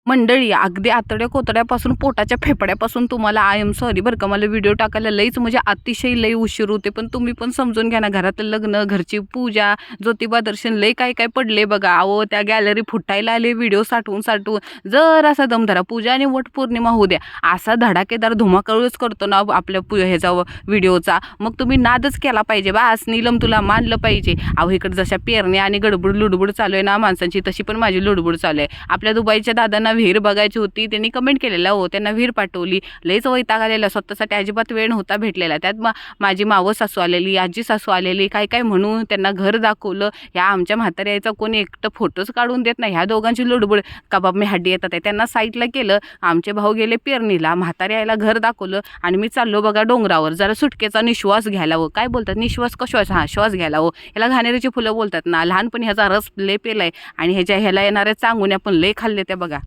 मंडळी अगदी आतड्या कोतड्यापासून पोटाच्या फेफड्यापासून तुम्हाला आय एम सॉरी बरं का, मला व्हिडिओ टाकायला लईच म्हणजे अतिशय लई उशीर होते, पण तुम्ही पण समजून घ्या ना. घरातलं लग्न, घरची पूजा, ज्योतिबा दर्शन लई काय काय पडले बघा. अहो त्या गॅलरी फुटायला आले व्हिडिओ साठवून साठवून. जर असा दमधरा पूजा आणि वटपौर्णिमा होऊ द्या, असा धडाकेदार धुमाकूळच करतो ना आपल्या ह्याचा व्हिडिओचा, मग तुम्ही नादच केला पाहिजे. बास नीलम तुला मानलं पाहिजे. अहो इकडे जशा पेरण्या आणि गडबड लुडबुड चालू आहे ना माणसांची, तशी पण माझी लुडबुड चालू आहे. आपल्या दुबईच्या दादांना विहीर बघायची होती, त्यांनी कमेंट केलेला हो, त्यांना विहीर पाठवली. लईच वैताग आलेला, स्वतःसाठी अजिबात वेळ नव्हता भेटलेला. त्यात माझी मावस सासू आलेली, आजी सासू आलेली, काय काय म्हणून त्यांना घर दाखवलं. ह्या आमच्या म्हाताऱ्याचा कोणी एकटं फोटोच काढून देत नाही. ह्या दोघांची लुडबुड कबाब मी हड्डी येतात आहे, त्यांना साईडला केलं. आमचे भाऊ गेले पेरणीला, म्हाताऱ्या यायला घर दाखवलं आणि मी चाललो बघा डोंगरावर जरा सुटकेचा निश्वास घ्यायला. हो काय बोलतात निश्वास कश्वास, हां श्वास घ्यायला. हो याला घाणेरीची फुलं बोलतात ना. लहानपणी ह्याचा रस लय पेलाय आणि ह्याला येणाऱ्या चांगुन्या पण लय खाल्ले त्या बघा.